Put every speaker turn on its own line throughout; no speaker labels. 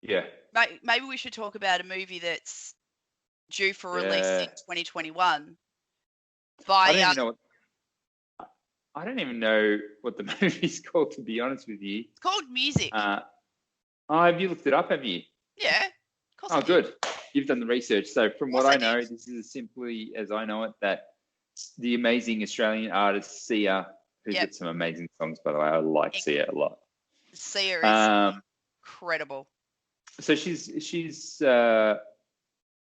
Yeah.
Maybe we should talk about a movie that's due for release in
Yeah.
2021
I
by
don't even know what I don't even know what the movie's called, to be honest with you.
it's called Music.
Uh, have you looked it up? Have you?
Yeah, of course I
Oh,
did.
good. You've done the research. So,
Of
from what
course I
I
did.
know, this is as simply as I know it that the amazing Australian artist Sia, who's
Yep.
got some amazing songs, by the way. I like Sia a lot.
Sia is
Um,
incredible.
so she's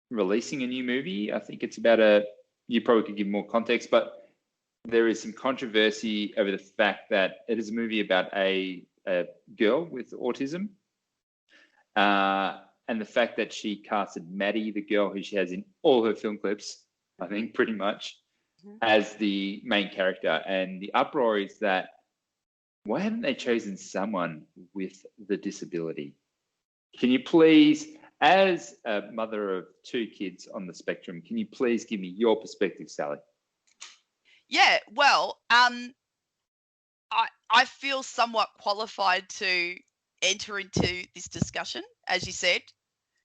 releasing a new movie. I think it's about you probably could give more context, but there is some controversy over the fact that it is a movie about a girl with autism, and the fact that she casted Maddie, the girl who she has in all her film clips, I think pretty much,
Mhm.
as the main character. And the uproar is that why haven't they chosen someone with the disability? Can you please, as a mother of two kids on the spectrum, can you please give me your perspective, Sally?
Yeah, well, I feel somewhat qualified to enter into this discussion, as you said,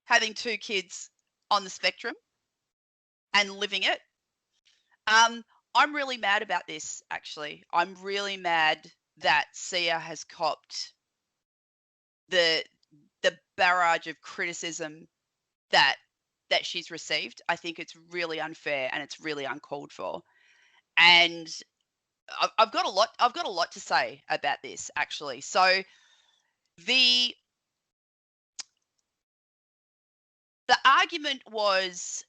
having two kids on the spectrum and living it. I'm really mad about this, actually. I'm really mad that Sia has copped the barrage of criticism that she's received. I think it's really unfair and it's really uncalled for. And I've got a lot to say about this, actually. So the argument was,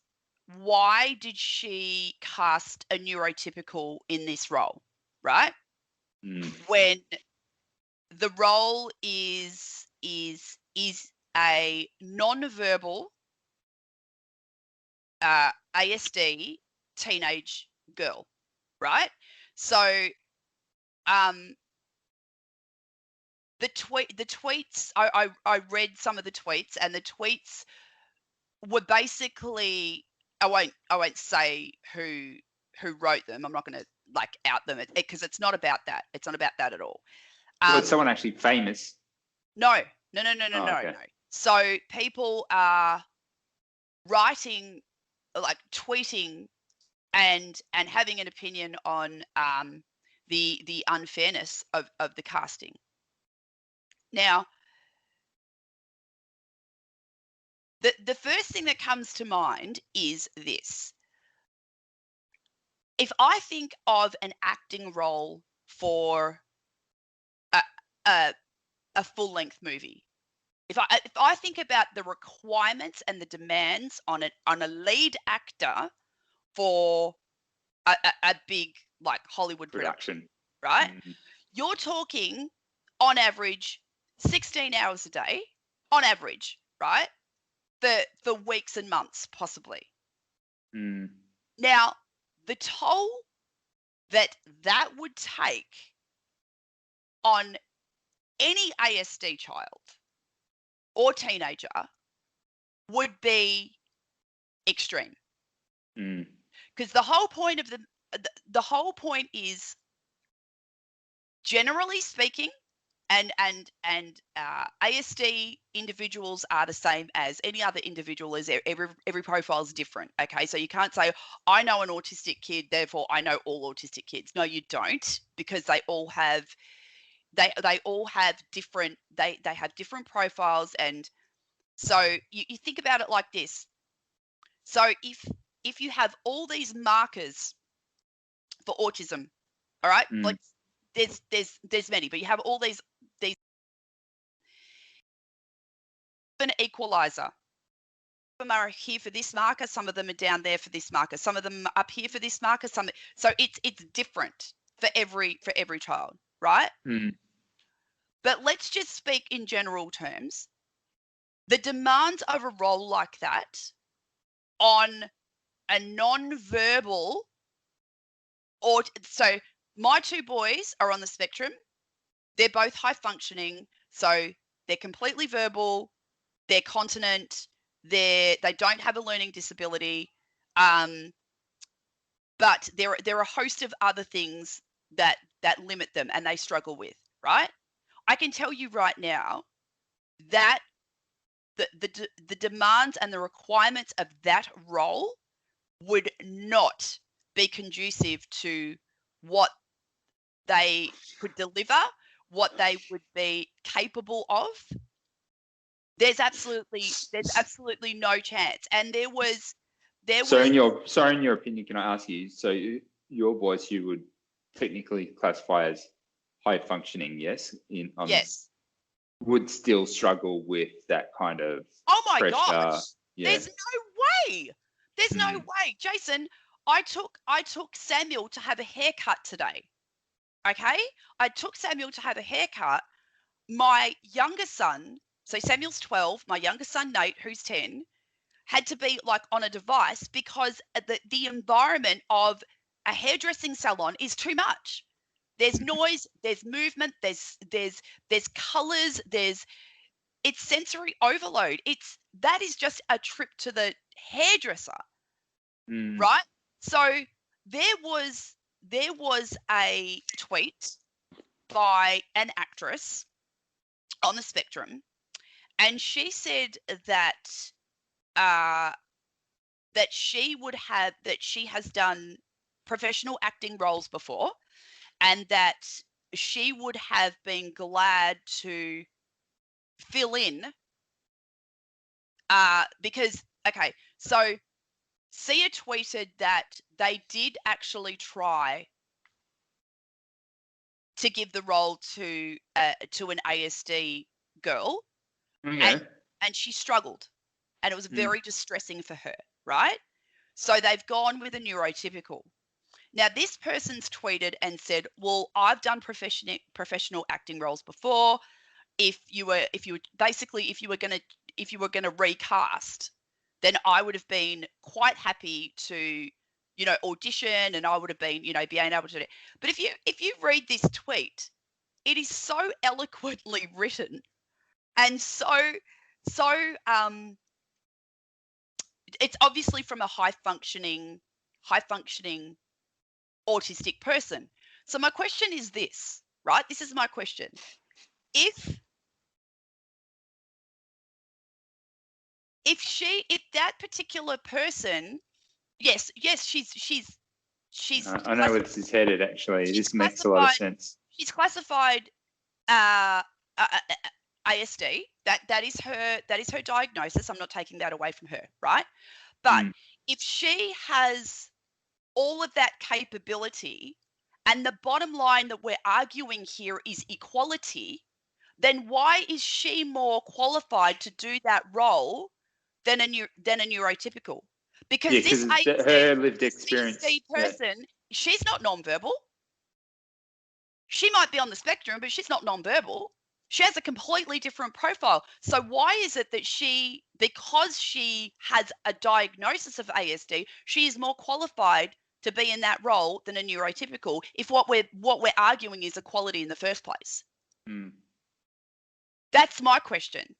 why did she cast a neurotypical in this role, right?
Mm.
When the role is a non-verbal ASD teenage girl, right? So um, the tweets, I read some of the tweets, and the tweets were basically, I won't say who wrote them. I'm not going to like out them because it's not about that. It's not about that at all.
Well, it's someone actually famous.
No,
Oh, okay.
no. So people are writing, like tweeting, and having an opinion on the unfairness of the casting. Now, the first thing that comes to mind is this. If I think of an acting role for a, a, a full-length movie, if I think about the requirements and the demands on a lead actor for a big like Hollywood production,
Production.
right?
Mm.
You're talking on average 16 hours a day, on average, right? For weeks and months, possibly.
Mm.
Now, the toll that would take on any ASD child or teenager would be extreme.
Mm.
Because the whole point of the whole point is, generally speaking, and ASD individuals are the same as any other individual. Is every profile is different. Okay, so you can't say I know an autistic kid, therefore I know all autistic kids. No, you don't, because they all have different they have different profiles. And so you think about it like this. So if you have all these markers for autism, all right,
Mm.
like there's many, but you have all these an equalizer. Some of them are here for this marker, some of them are down there for this marker, some of them are up here for this marker, so it's different for every child, right?
Mm.
But let's just speak in general terms. The demands of a role like that on a non-verbal, or so my two boys are on the spectrum. They're both high functioning, so they're completely verbal, they're continent, they don't have a learning disability, but there are a host of other things that limit them and they struggle with, right? I can tell you right now that the demands and the requirements of that role would not be conducive to what they could deliver, what they would be capable of. There's absolutely no chance. And there was
in your opinion, can I ask you? So your voice, you would technically classify as high functioning, yes?
Yes.
Would still struggle with that kind of
pressure.
Gosh.
Yeah. There's no way. There's no way. Jason, I took Samuel to have a haircut today. Okay? I took Samuel to have a haircut. My younger son, so Samuel's 12, my younger son Nate, who's 10, had to be like on a device because the environment of a hairdressing salon is too much. There's noise, there's movement, there's colors, it's sensory overload. That is just a trip to the hairdresser, right? So there was a tweet by an actress on the spectrum, and she said that she has done professional acting roles before, and that she would have been glad to fill in because, okay, so SIA tweeted that they did actually try to give the role to an ASD girl, and she struggled, and it was very distressing for her, right? So they've gone with a neurotypical. Now, this person's tweeted and said, well, I've done professional acting roles before. If you were going to recast, then I would have been quite happy to, audition, and I would have been, being able to do it. But if you read this tweet, it is so eloquently written, and so it's obviously from a high functioning autistic person. So my question is this, right? This is my question. If that particular person, yes, she's
I know where this is headed, actually. This makes a lot of sense.
She's classified ASD. That is her diagnosis. I'm not taking that away from her, right? But if she has all of that capability, and the bottom line that we're arguing here is equality, then why is she more qualified to do that role than a neurotypical? Because this
her lived experience
person, she's not nonverbal. She might be on the spectrum, but she's not nonverbal. She has a completely different profile. So why is it that because she has a diagnosis of ASD, she is more qualified to be in that role than a neurotypical, if what we're arguing is equality in the first place? That's my question.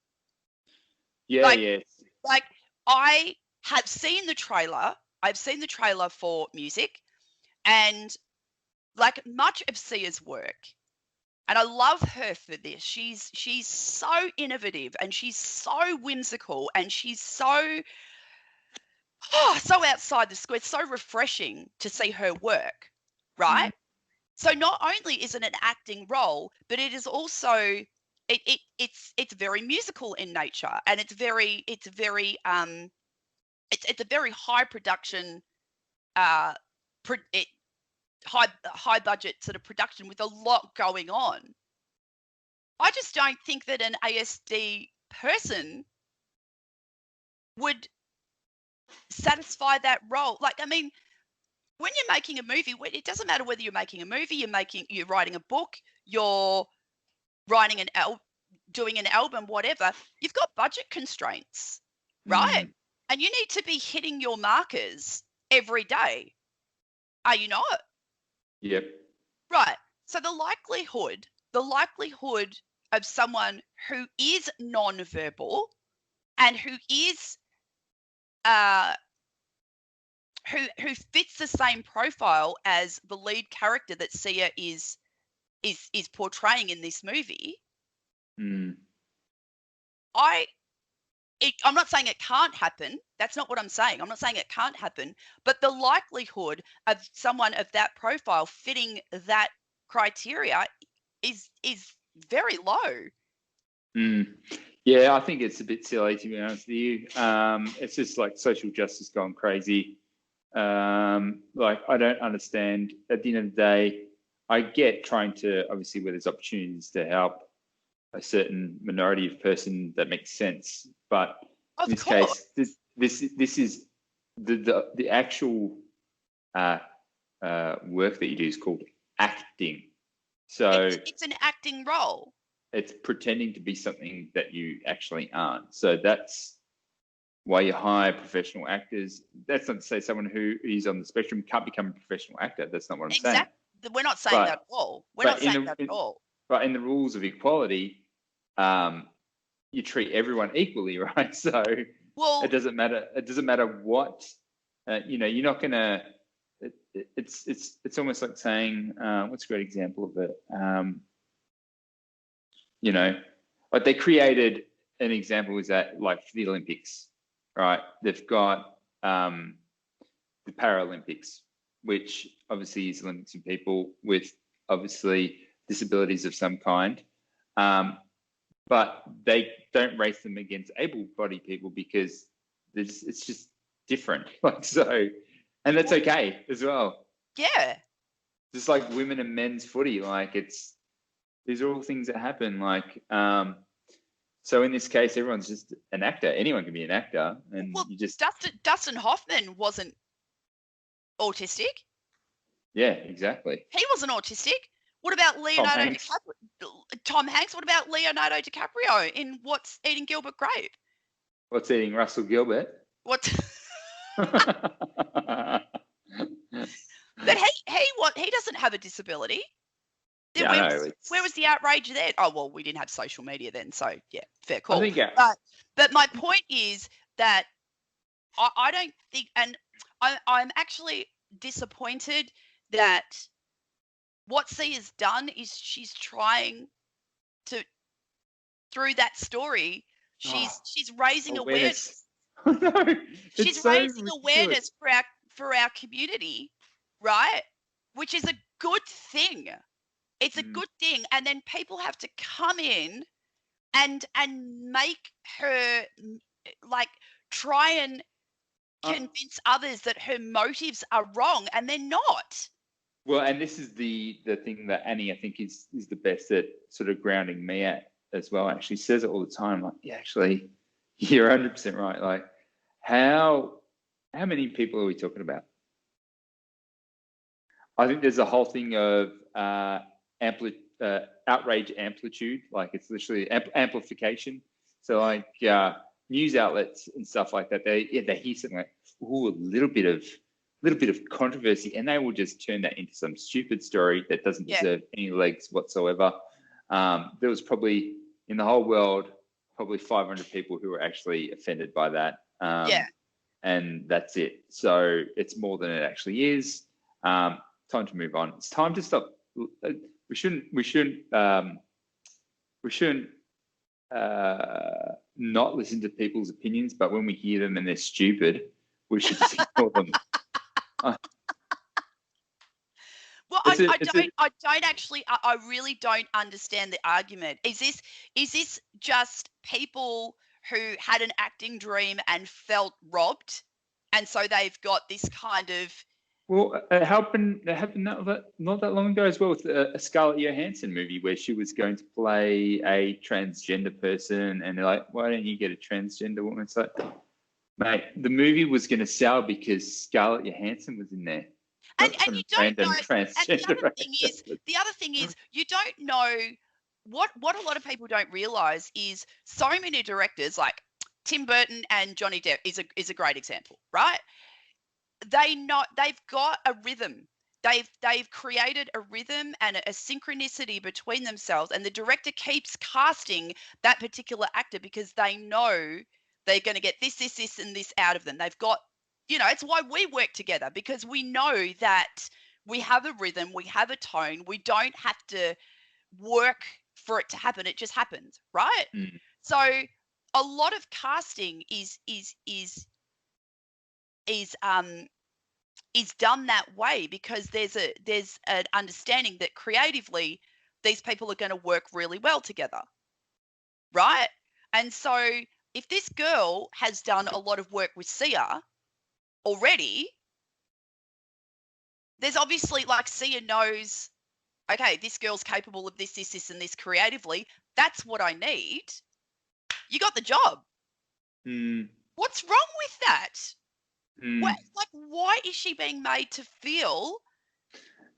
Yes. Like, I have seen the trailer. I've seen the trailer for Music, and like much of Sia's work, and I love her for this. She's so innovative, and she's so whimsical, and she's so outside the square. It's so refreshing to see her work, right? So not only is it an acting role, but it is also it's very musical in nature, and it's a very high production, high budget sort of production with a lot going on. I just don't think that an ASD person would satisfy that role. Like, I mean, when you're making a movie, it doesn't matter whether you're making a movie, you're writing a book, you're writing doing an album, whatever, you've got budget constraints, right? And you need to be hitting your markers every day. Are you not?
Yep.
Right. So the likelihood of someone who is non-verbal and who is who fits the same profile as the lead character that Sia is portraying in this movie, I'm not saying it can't happen. That's not what I'm saying. I'm not saying it can't happen, but the likelihood of someone of that profile fitting that criteria is very low.
Yeah, I think it's a bit silly, to be honest with you. It's just like social justice gone crazy. Like, I don't understand. At the end of the day, I get trying to, obviously, where there's opportunities to help a certain minority of person, that makes sense. But
Of
in this
course.
case, this is the actual work that you do is called acting. So
It's an acting role.
it's pretending to be something that you actually aren't. So that's why you hire professional actors. That's not to say someone who is on the spectrum can't become a professional actor. That's not what I'm saying.
Exactly. We're not saying that at all. We're not saying that at all.
But in the rules of equality, you treat everyone equally, right? So
Well,
it doesn't matter. It doesn't matter what, you're not gonna. It's almost like saying, what's a great example of it? Like they created an example is that like for the Olympics, right? They've got the Paralympics, which obviously is Olympics of people with obviously disabilities of some kind. But they don't race them against able-bodied people because it's just different. Like so, and that's okay as well.
yeah.
Just like women and men's footy, like these are all things that happen. Like, so in this case, everyone's just an actor. Anyone can be an actor, and
Well,
you just
Dustin Hoffman wasn't autistic.
yeah, exactly.
He wasn't autistic. What about Leonardo DiCaprio? Tom Hanks. What about Leonardo DiCaprio in What's Eating Gilbert Grape?
What's Eating Russell Gilbert?
What? But he doesn't have a disability.
Yeah, I know.
Where was the outrage there? Oh well, we didn't have social media then, so yeah, fair call.
I think,
but my point is that I don't think, and I'm actually disappointed that what Sia's done is she's trying to, through that story, she's raising awareness.
No,
She's raising awareness for our community, right? Which is a good thing. It's a good thing, and then people have to come in and make her like try and convince others that her motives are wrong, and they're not.
Well, and this is the thing that Annie, I think, is the best at sort of grounding me at as well. Actually says it all the time. Like, yeah, actually, you're 100% right. Like, how many people are we talking about? I think there's a whole thing of outrage amplitude. Like, it's literally amplification. So like news outlets and stuff like that, they hear something like, ooh, a little bit of controversy, and they will just turn that into some stupid story that doesn't deserve any legs whatsoever. There was probably in the whole world probably 500 people who were actually offended by that. And that's it. So it's more than it actually is. Time to move on. It's time to stop. We shouldn't not listen to people's opinions, but when we hear them and they're stupid, we should just ignore them.
Well, I really don't understand the argument. Is this just people who had an acting dream and felt robbed, and so they've got this kind of?
Well, it happened not that long ago as well with a Scarlett Johansson movie where she was going to play a transgender person, and they're like, "Why don't you get a transgender woman?" It's like, mate, the movie was going to sell because Scarlett Johansson was in there.
And you don't know. And the other thing is you don't know what a lot of people don't realize is so many directors like Tim Burton and Johnny Depp is a great example, right? They've got a rhythm. They've created a rhythm and a synchronicity between themselves, and the director keeps casting that particular actor because they know they're going to get this, and this out of them. They've got, it's why we work together, because we know that we have a rhythm, we have a tone, we don't have to work for it to happen. It just happens, right? So a lot of casting is done that way because there's an understanding that creatively these people are going to work really well together, right? And so if this girl has done a lot of work with SIA already, there's obviously, like, SIA knows, okay, this girl's capable of this, and this creatively. That's what I need. You got the job. What's wrong with that? Why is she being made to feel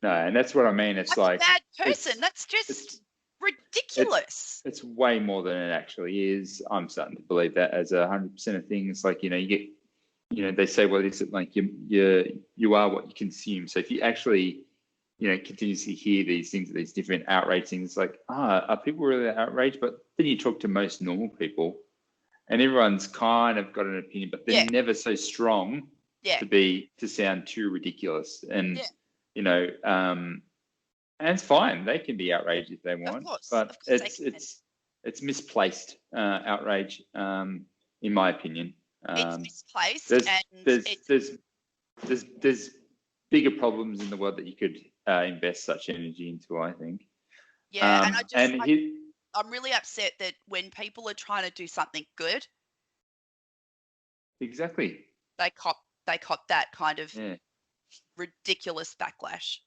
No, and that's what I mean. It's
like
like
a bad person? That's just ridiculous.
It's way more than it actually is. I'm starting to believe that as 100% of things. Like, you get, they say, well, is it like you are what you consume. So if you actually, continuously hear these things, these different outrage things, it's like, are people really outraged? But then you talk to most normal people, and everyone's kind of got an opinion, but they're never so strong to sound too ridiculous. And and it's fine. They can be outraged if they want, but it's misplaced outrage, in my opinion.
It's misplaced,
there's bigger problems in the world that you could invest such energy into, I think.
Yeah, and I'm really upset that when people are trying to do something good,
exactly,
they cop that kind of ridiculous backlash.